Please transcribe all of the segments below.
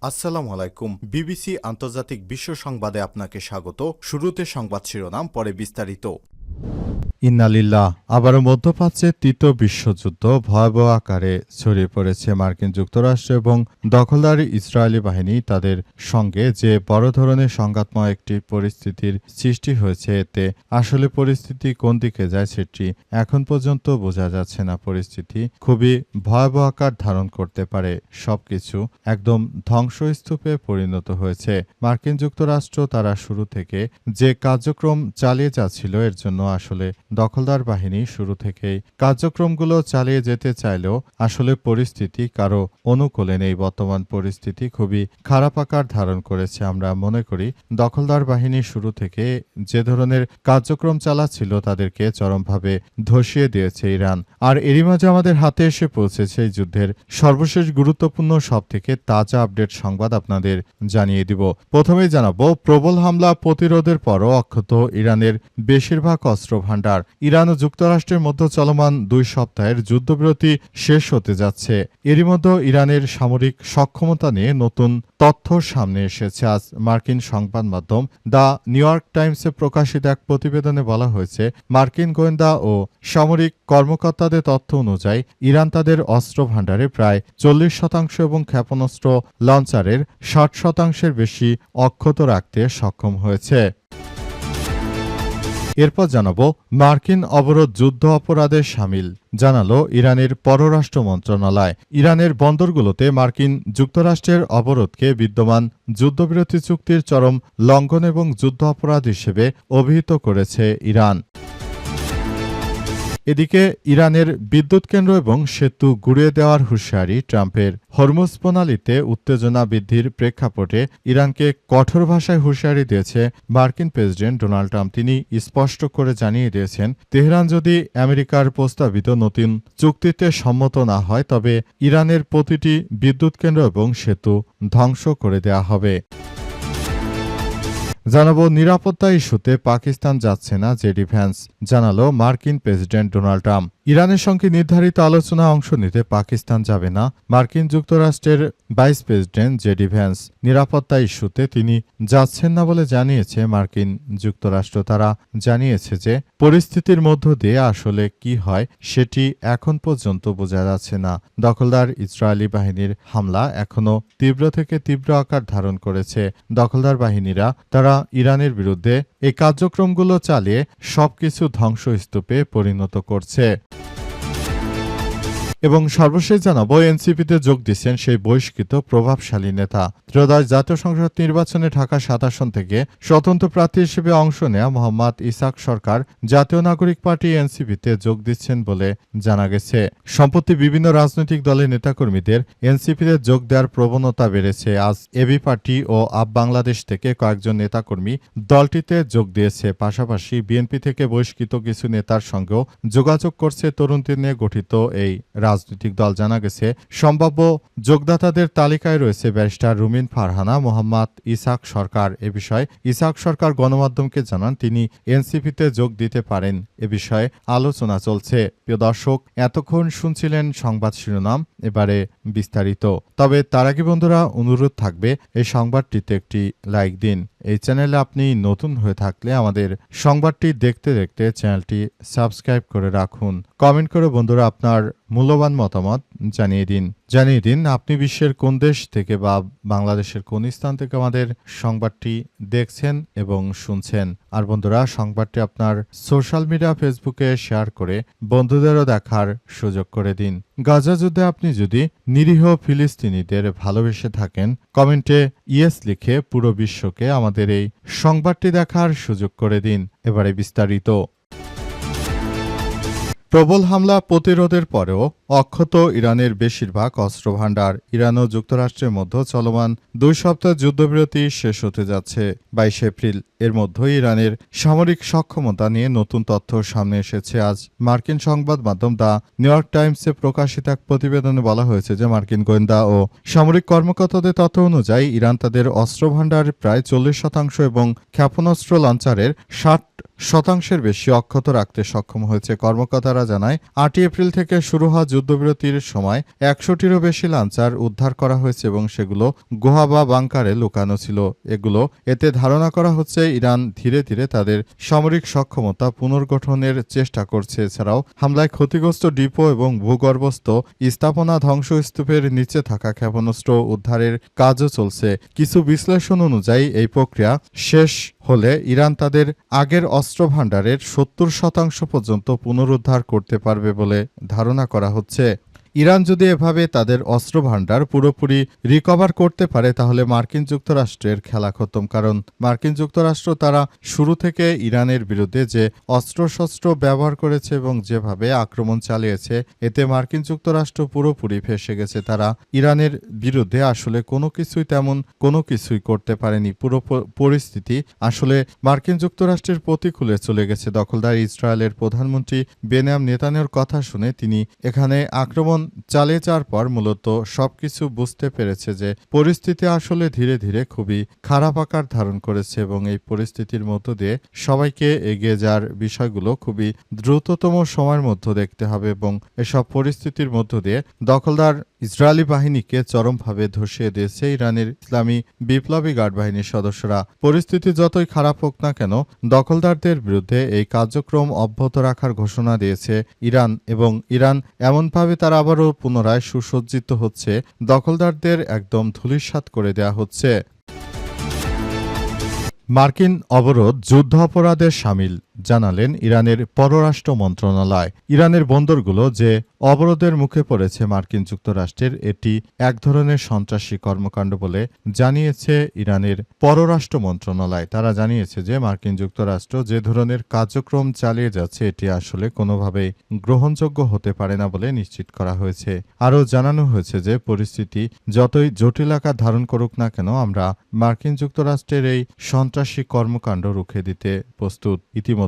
আসসালামু আলাইকুম। বিবিসি আন্তর্জাতিক বিশ্ব সংবাদে আপনাকে স্বাগত। শুরুতে সংবাদ শিরোনাম, পরে বিস্তারিত। ইন্নালিল্লাহ। আবারও মধ্যপ্রাচ্যে তৃতীয় বিশ্বযুদ্ধ ভয়াবহ আকারে ছড়িয়ে পড়েছে। মার্কিন যুক্তরাষ্ট্র এবং দখলদার ইসরায়েলি বাহিনী তাদের সঙ্গে যে বড় ধরনের সংঘাতময় একটি পরিস্থিতির সৃষ্টি হয়েছে, এতে আসলে পরিস্থিতি কোন দিকে যায় সেটি এখন পর্যন্ত বোঝা যাচ্ছে না। পরিস্থিতি খুবই ভয়াবহ আকার ধারণ করতে পারে। সবকিছু একদম ধ্বংসস্তূপে পরিণত হয়েছে। মার্কিন যুক্তরাষ্ট্র তারা শুরু থেকে যে কার্যক্রম চালিয়ে যাচ্ছিল, এর জন্য আসলে দখলদার বাহিনী শুরু থেকেই কার্যক্রমগুলো চালিয়ে যেতে চাইলেও আসলে পরিস্থিতি কারো অনুকূলে নেই। বর্তমান পরিস্থিতি খুবই খারাপ আকার ধারণ করেছে। আমরা মনে করি দখলদার বাহিনী শুরু থেকে যে ধরনের কার্যক্রম চালাচ্ছিল তাদেরকে চরমভাবে ধসিয়ে দিয়েছে ইরান। আর এরই মাঝে আমাদের হাতে এসে পৌঁছেছে এই যুদ্ধের সর্বশেষ গুরুত্বপূর্ণ সবথেকে তাজা আপডেট সংবাদ আপনাদের জানিয়ে দিব। প্রথমেই জানাবো, প্রবল হামলা প্রতিরোধের পরও অক্ষত ইরানের বেশিরভাগ অস্ত্র ভাণ্ডার। ইরান ও যুক্তরাষ্ট্রের মধ্যে চলমান 2 সপ্তাহের যুদ্ধবিরতি শেষ হতে যাচ্ছে। এরই মধ্যে ইরানের সামরিক সক্ষমতা নিয়ে নতুন তথ্য সামনে এসেছে। আজ মার্কিন সংবাদ মাধ্যম দ্য নিউ ইয়র্ক টাইমসে প্রকাশিত এক প্রতিবেদনে বলা হয়েছে, মার্কিন গোয়েন্দা ও সামরিক কর্মকর্তাদের তথ্য অনুযায়ী ইরান তাদের অস্ত্র ভাণ্ডারে প্রায় 40% এবং ক্ষেপণাস্ত্র লঞ্চারের 60%-এর বেশি অক্ষত রাখতে সক্ষম হয়েছে। এরপর জানাবো, মার্কিন অবরোধ যুদ্ধ অপরাধে শামিল, জানালো ইরানের পররাষ্ট্র মন্ত্রণালয়। ইরানের বন্দরগুলোতে মার্কিন যুক্তরাষ্ট্রের অবরোধকে বিদ্যমান যুদ্ধবিরতি চুক্তির চরম লঙ্ঘন এবং যুদ্ধ অপরাধ হিসেবে অভিহিত করেছে ইরান। এদিকে ইরানের বিদ্যুৎ কেন্দ্র এবং সেতু গুঁড়িয়ে দেওয়ার হুঁশিয়ারি ট্রাম্পের। হরমুজ প্রণালীতে উত্তেজনা বৃদ্ধির প্রেক্ষাপটে ইরানকে কঠোর ভাষায় হুঁশিয়ারি দিয়েছে মার্কিন প্রেসিডেন্ট ডোনাল্ড ট্রাম্প। তিনি স্পষ্ট করে জানিয়ে দিয়েছেন, তেহরান যদি আমেরিকার প্রস্তাবিত নতুন চুক্তিতে সম্মত না হয় তবে ইরানের প্রতিটি বিদ্যুৎ কেন্দ্র এবং সেতু ধ্বংস করে দেওয়া হবে। জানাবো, নিরাপত্তা ইস্যুতে পাকিস্তান যাচ্ছে না জেডি ভ্যান্স, জানালো মার্কিন প্রেসিডেন্ট ডোনাল্ড ট্রাম্প। ইরানের সঙ্গে নির্ধারিত আলোচনায় অংশ নিতে পাকিস্তান যাবে না মার্কিন যুক্তরাষ্ট্রের ভাইস প্রেসিডেন্ট জেডি ভ্যান্স। নিরাপত্তা ইস্যুতে তিনি যাচ্ছেন না বলে জানিয়েছে মার্কিন যুক্তরাষ্ট্র। তারা জানিয়েছে যে পরিস্থিতির মধ্য দিয়ে আসলে কি হয় সেটি এখন পর্যন্ত বোঝা যাচ্ছে না। দখলদার ইসরায়েলি বাহিনীর হামলা এখনও তীব্র থেকে তীব্র আকার ধারণ করেছে। দখলদার বাহিনীরা তারা ইরানের বিরুদ্ধে এই কার্যক্রমগুলো চালিয়ে সবকিছু ধ্বংসস্তূপে পরিণত করছে। এবং সর্বশেষ জানাবো, এনসিপিতে যোগ দিচ্ছেন সেই বহিষ্কৃত প্রভাবশালী নেতা। ত্রয়োদশ জাতীয় সংসদ নির্বাচনে ঢাকা 7 আসন থেকে স্বতন্ত্র প্রার্থী হিসেবে অংশ নেয়া মোহাম্মদ ইসাক সরকার জাতীয় নাগরিক পার্টি এনসিপিতে যোগ দিচ্ছেন বলে জানা গেছে। সম্প্রতি বিভিন্ন রাজনৈতিক দলের নেতাকর্মীদের এনসিপিতে যোগ দেওয়ার প্রবণতা বেড়েছে। আজ এবি পার্টি ও আপ বাংলাদেশ থেকে কয়েকজন নেতাকর্মী দলটিতে যোগ দিয়েছে। পাশাপাশি বিএনপি থেকে বহিষ্কৃত কিছু নেতার সঙ্গেও যোগাযোগ করছে তরুণদের নিয়ে গঠিত এই রাজনৈতিক দল। জানা গেছে, সম্ভাব্য যোগদাতাদের তালিকায় রয়েছে ব্যারিস্টার রুমিন ফারহানা, মোহাম্মদ ইসাক সরকার। এ বিষয়ে ইসাক সরকার গণমাধ্যমকে জানান তিনি এনসিপিতে যোগ দিতে পারেন। এ বিষয়ে আলোচনা চলছে। প্রিয় দর্শক, এতক্ষণ শুনছিলেন সংবাদ শিরোনাম, এবারে বিস্তারিত। তবে তার আগে বন্ধুরা, অনুরোধ থাকবে এই সংবাদটিতে একটি লাইক দিন। এই চ্যানেলে আপনি নতুন হয়ে থাকলে আমাদের সংবাদটি দেখতে দেখতে চ্যানেলটি সাবস্ক্রাইব করে রাখুন। কমেন্ট করে বন্ধুরা আপনার মূল্যবান মতামত জানিয়ে দিন আপনি বিশ্বের কোন দেশ থেকে বা বাংলাদেশের কোন স্থান থেকে আমাদের সংবাদটি দেখছেন এবং শুনছেন। আর বন্ধুরা, সংবাদটি আপনার সোশ্যাল মিডিয়া ফেসবুকে শেয়ার করে বন্ধুদেরও দেখার সুযোগ করে দিন। গাজা যুদ্ধে আপনি যদি নিরীহ ফিলিস্তিনিদের ভালোবেসে থাকেন, কমেন্টে ইয়েস লিখে পুরো বিশ্বকে আমাদের এই সংবাদটি দেখার সুযোগ করে দিন। এবারে বিস্তারিত। প্রবল হামলা প্রতিরোধের পরেও অক্ষত ইরানের বেশিরভাগ অস্ত্রভাণ্ডার। ইরান ও যুক্তরাষ্ট্রের মধ্যে চলমান 2 সপ্তাহ যুদ্ধবিরতি শেষ হতে যাচ্ছে 22 এপ্রিল। এর মধ্যেই ইরানের সামরিক সক্ষমতা নিয়ে নতুন তথ্য সামনে এসেছে। আজ মার্কিন সংবাদ মাধ্যম দ্য নিউ ইয়র্ক টাইমসে প্রকাশিত এক প্রতিবেদনে বলা হয়েছে যে মার্কিন গোয়েন্দা ও সামরিক কর্মকর্তাদের তথ্য অনুযায়ী ইরান তাদের অস্ত্রভাণ্ডারের প্রায় 40% এবং ক্ষেপণাস্ত্র লঞ্চারের 60% বেশি অক্ষত রাখতে সক্ষম হয়েছে। কর্মকর্তারা জানায়, 8 এপ্রিল থেকে শুরু হওয়া যুদ্ধবিরতির সময় ১০০টিরও বেশি লাঞ্চার উদ্ধার করা হয়েছে এবং সেগুলো গুহা বা বাংকারে লুকানো ছিল। এতে ধারণা করা হচ্ছে ইরান ধীরে ধীরে তাদের সামরিক সক্ষমতা পুনর্গঠনের চেষ্টা করছে। এছাড়াও হামলায় ক্ষতিগ্রস্ত ডিপো এবং ভূগর্ভস্থ স্থাপনা ধ্বংসস্তূপের নিচে থাকা ক্ষেপণাস্ত্র উদ্ধারের কাজও চলছে। কিছু বিশ্লেষণ অনুযায়ী এই প্রক্রিয়া শেষ হলে ইরান তাদের আগের অস্ত্র ভাণ্ডারের ৭০% পর্যন্ত পুনরুদ্ধার করতে পারবে বলে ধারণা করা হচ্ছে। ইরান যদি এভাবে তাদের অস্ত্র ভাণ্ডার পুরোপুরি রিকভার করতে পারে তাহলে মার্কিন যুক্তরাষ্ট্রের খেলা খতম। কারণ মার্কিন যুক্তরাষ্ট্র তারা শুরু থেকে ইরানের বিরুদ্ধে যে অস্ত্রশস্ত্র ব্যবহার করেছে এবং যেভাবে আক্রমণ চালিয়েছে এতে মার্কিন যুক্তরাষ্ট্র পুরোপুরি ফেঁসে গেছে। তারা ইরানের বিরুদ্ধে আসলে কোনো কিছুই করতে পারেনি। পুরো পরিস্থিতি আসলে মার্কিন যুক্তরাষ্ট্রের প্রতিকূলে চলে গেছে। দখলদার ইসরায়েলের প্রধানমন্ত্রী বেনিয়ামিন নেতানিয়াহুর কথা শুনে তিনি এখানে আক্রমণ চালিয়ে যাওয়ার পর মূলত সবকিছু বুঝতে পেরেছে যে পরিস্থিতি আসলে ধীরে ধীরে খুবই খারাপ আকার ধারণ করেছে এবং এই পরিস্থিতির মধ্য দিয়ে সবাইকে এগিয়ে যাওয়ার বিষয়গুলো খুবই দ্রুততম সময়ের মধ্যে দেখতে হবে এবং এসব পরিস্থিতির মধ্য দিয়ে দখলদার ইসরায়েলি বাহিনীকে চরমভাবে ধসিয়ে দিয়েছে ইরানের ইসলামী বিপ্লবী গার্ড বাহিনীর সদস্যরা। পরিস্থিতি যতই খারাপ হোক না কেন দখলদারদের বিরুদ্ধে এই কার্যক্রম অব্যাহত রাখার ঘোষণা দিয়েছে ইরান এবং ইরান এমনভাবে তারা আবারও পুনরায় সুসজ্জিত হচ্ছে, দখলদারদের একদম ধূলিসাৎ করে দেয়া হচ্ছে। মার্কিন অবরোধ যুদ্ধ অপরাধের শামিল জানালেন ইরানের পররাষ্ট্র মন্ত্রণালয়। ইরানের বন্দরগুলো যে অবরোধের মুখে পড়েছে মার্কিন যুক্তরাষ্ট্রের এটি এক ধরনের সন্ত্রাসী কর্মকাণ্ড বলে জানিয়েছে ইরানের পররাষ্ট্র মন্ত্রণালয়। তারা জানিয়েছে যে মার্কিন যুক্তরাষ্ট্র যে ধরনের কার্যক্রম চালিয়ে যাচ্ছে এটি আসলে কোনোভাবেই গ্রহণযোগ্য হতে পারে না বলে নিশ্চিত করা হয়েছে। আরও জানানো হয়েছে যে পরিস্থিতি যতই জটিল আকার ধারণ করুক না কেন আমরা মার্কিন যুক্তরাষ্ট্রের এই সন্ত্রাসী কর্মকাণ্ড রুখে দিতে প্রস্তুত। ইতিমধ্যে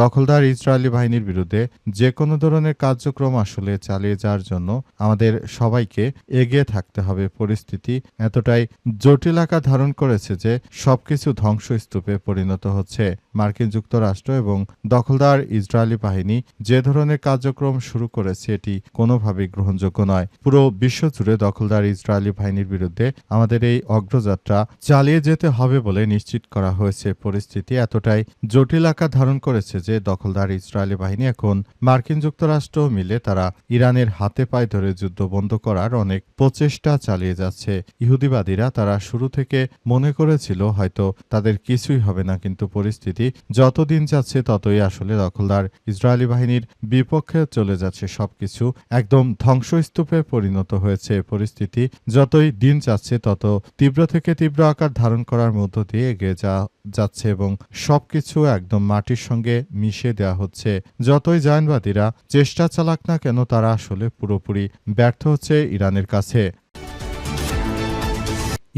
দখলদার ইসরায়েলি বাহিনীর বিরুদ্ধে যে কোনো ধরনের কার্যক্রম আসলে চালিয়ে যাওয়ার জন্য আমাদের সবাইকে এগিয়ে থাকতে হবে। পরিস্থিতি এতটাই জটিল আকার ধারণ করেছে যে সবকিছু ধ্বংসস্তূপে পরিণত হচ্ছে। মার্কিন যুক্তরাষ্ট্র এবং দখলদার ইসরায়েলি বাহিনী যে ধরনের কার্যক্রম শুরু করেছে এটি কোনোভাবেই গ্রহণযোগ্য নয়। পুরো বিশ্বজুড়ে দখলদার ইসরায়েলি বাহিনীর বিরুদ্ধে আমাদের এই অগ্রযাত্রা চালিয়ে যেতে হবে বলে নিশ্চিত করা হয়েছে। পরিস্থিতি এতটাই জটিল আকার ধারণ করেছে যে দখলদার ইসরায়েলি বাহিনী এখন মার্কিন যুক্তরাষ্ট্র মিলে তারা ইরানের হাতে পায়ে ধরে যুদ্ধ বন্ধ করার অনেক প্রচেষ্টা চালিয়ে যাচ্ছে। ইহুদিবাদীরা তারা শুরু থেকে মনে করেছিল হয়তো তাদের কিছুই হবে না, কিন্তু পরিস্থিতি যতদিন যাচ্ছে ততই আসলে দখলদার ইসরায়েলি বাহিনীর বিপক্ষে চলে যাচ্ছে। সবকিছু একদম ধ্বংসস্তূপে পরিণত হয়েছে। পরিস্থিতি যতই দিন যাচ্ছে তত তীব্র থেকে তীব্র আকার ধারণ করার মধ্য দিয়ে এগিয়ে যাচ্ছে এবং সবকিছু একদম মাটির সঙ্গে মিশিয়ে দেওয়া হচ্ছে। যতই জায়নবাদীরা চেষ্টা চালাক না কেন তারা আসলে পুরোপুরি ব্যর্থ হচ্ছে ইরানের কাছে।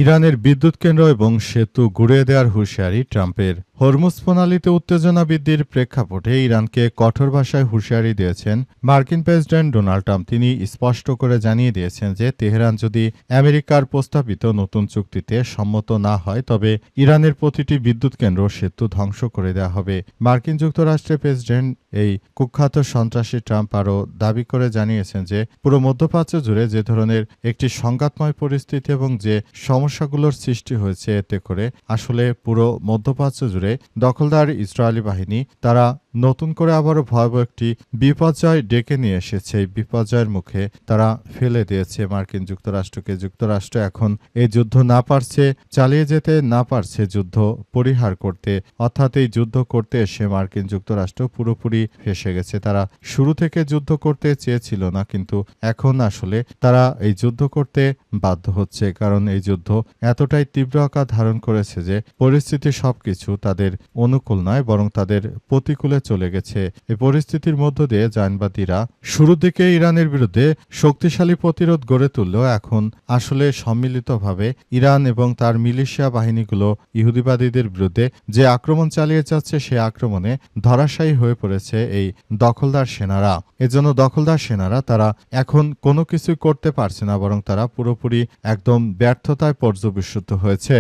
ইরানের বিদ্যুৎ কেন্দ্র এবং সেতু গুঁড়িয়ে দেওয়ার হুঁশিয়ারি ট্রাম্পের। হরমুজ প্রণালীতে উত্তেজনা বৃদ্ধির প্রেক্ষাপটে ইরানকে কঠোর ভাষায় হুঁশিয়ারি দিয়েছেন মার্কিন প্রেসিডেন্ট ডোনাল্ড ট্রাম্প। তিনি স্পষ্ট করে জানিয়ে দিয়েছেন যে তেহরান যদি আমেরিকার প্রস্তাবিত নতুন চুক্তিতে সম্মত না হয় তবে ইরানের প্রতিটি বিদ্যুৎ কেন্দ্র সেতু ধ্বংস করে দেওয়া হবে। মার্কিন যুক্তরাষ্ট্রের প্রেসিডেন্ট এই কুখ্যাত সন্ত্রাসী ট্রাম্প আরও দাবি করে জানিয়েছেন যে পুরো মধ্যপ্রাচ্য জুড়ে যে ধরনের একটি সংঘাতময় পরিস্থিতি এবং যে সমস্যাগুলোর সৃষ্টি হয়েছে এতে করে আসলে পুরো মধ্যপ্রাচ্য জুড়ে দখলদার ইসরায়েলি বাহিনী তারা নতুন করে আবারও ভয়াবহ একটি বিপর্যয় ডেকে নিয়ে এসেছে। এই বিপর্যয়ের মুখে তারা ফেলে দিয়েছে মার্কিন যুক্তরাষ্ট্রকে। যুক্তরাষ্ট্র এখন এই যুদ্ধ না পারছে চালিয়ে যেতে, না পারছে যুদ্ধ পরিহার করতে, অর্থাৎ এই যুদ্ধ করতে এসে মার্কিন যুক্তরাষ্ট্র পুরোপুরি ফেঁসে গেছে। তারা শুরু থেকে যুদ্ধ করতে চেয়েছিল না, কিন্তু এখন আসলে তারা এই যুদ্ধ করতে বাধ্য হচ্ছে। কারণ এই যুদ্ধ এতটাই তীব্র আকার ধারণ করেছে যে পরিস্থিতি সবকিছু তাদের অনুকূল নয়, বরং তাদের প্রতিকূলে চলে গেছে। এই পরিস্থিতির মধ্য দিয়ে জায়নবাদীরা শুরুর দিকে ইরানের বিরুদ্ধে শক্তিশালী প্রতিরোধ গড়ে তুললেও এখন আসলে সম্মিলিতভাবে ইরান এবং তার মিলিশিয়া বাহিনীগুলো ইহুদিবাদীদের বিরুদ্ধে যে আক্রমণ চালিয়ে যাচ্ছে সে আক্রমণে ধরাশায়ী হয়ে পড়েছে এই দখলদার সেনারা। এজন্য দখলদার সেনারা তারা এখন কোনো কিছুই করতে পারছে না, বরং তারা পুরোপুরি একদম ব্যর্থতায় পর্যবসিত হয়েছে।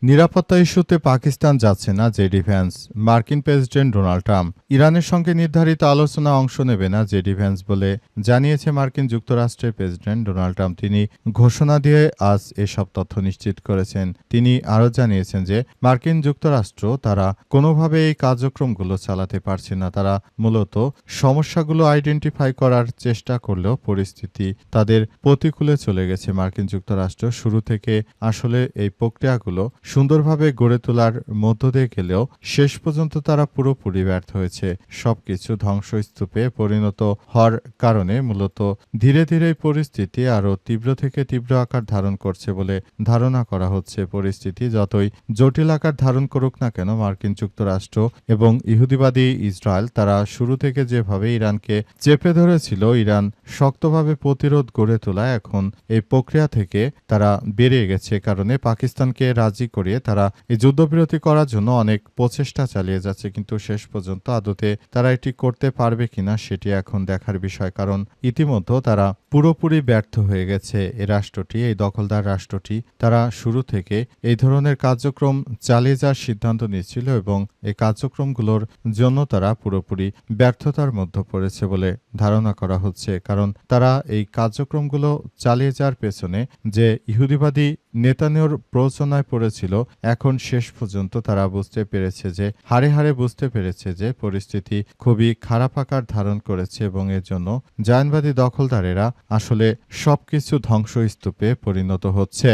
নিরাপত্তা ইস্যুতে পাকিস্তান যাচ্ছে না জেডি ভ্যান্স। মার্কিন প্রেসিডেন্ট ডোনাল্ড ট্রাম্প ইরানের সঙ্গে নির্ধারিত আলোচনা অংশ নেবে না জেডি ভ্যান্স বলে জানিয়েছে মার্কিন যুক্তরাষ্ট্রের প্রেসিডেন্ট ডোনাল্ড ট্রাম্প। তিনি ঘোষণা দিয়ে আজ এসব তথ্য নিশ্চিত করেছেন। তিনি আরও জানিয়েছেন যে মার্কিন যুক্তরাষ্ট্র তারা কোনোভাবে এই কার্যক্রমগুলো চালাতে পারছে না। তারা মূলত সমস্যাগুলো আইডেন্টিফাই করার চেষ্টা করলেও পরিস্থিতি তাদের প্রতিকূলে চলে গেছে। মার্কিন যুক্তরাষ্ট্র শুরু থেকে আসলে এই প্রক্রিয়াগুলো সুন্দরভাবে গড়ে তোলার মধ্য দিয়ে গেলেও শেষ পর্যন্ত তারা পুরোপুরি ব্যর্থ হয়েছে। সবকিছু ধ্বংসস্তূপে পরিণত হওয়ার কারণে মূলত ধীরে ধীরে পরিস্থিতি আরও তীব্র থেকে তীব্র আকার ধারণ করছে বলে ধারণা করা হচ্ছে। পরিস্থিতি যতই জটিল আকার ধারণ করুক না কেন, মার্কিন যুক্তরাষ্ট্র এবং ইহুদিবাদী ইসরায়েল তারা শুরু থেকে যেভাবে ইরানকে চেপে ধরেছিল, ইরান শক্তভাবে প্রতিরোধ গড়ে তোলায় এখন এই প্রক্রিয়া থেকে তারা বেরিয়ে গেছে। কারণে পাকিস্তানকে রাজি করিয়ে তারা এই যুদ্ধবিরতি করার জন্য অনেক প্রচেষ্টা চালিয়ে যাচ্ছে, কিন্তু শেষ পর্যন্ত আদতে তারা এটি করতে পারবে কিনা সেটি এখন দেখার বিষয়। কারণ ইতিমধ্যে তারা পুরোপুরি ব্যর্থ হয়ে গেছে। এই রাষ্ট্রটি, এই দখলদার রাষ্ট্রটি তারা শুরু থেকে এই ধরনের কার্যক্রম চালিয়ে যাওয়ার সিদ্ধান্ত নিয়েছিল এবং এই কার্যক্রমগুলোর জন্য তারা পুরোপুরি ব্যর্থতার মধ্যে পড়েছে বলে ধারণা করা হচ্ছে। কারণ তারা এই কার্যক্রমগুলো চালিয়ে যাওয়ার পেছনে যে ইহুদিবাদী নেতানিয়াহুর প্ররোচনায় পড়েছিল, এখন শেষ পর্যন্ত তারা বুঝতে পেরেছে যে হাড়ে হাড়ে বুঝতে পেরেছে যে পরিস্থিতি খুবই খারাপ আকার ধারণ করেছে এবং এর জন্য জায়নবাদী দখলদারেরা আসলে সবকিছু ধ্বংসস্তূপে পরিণত হচ্ছে।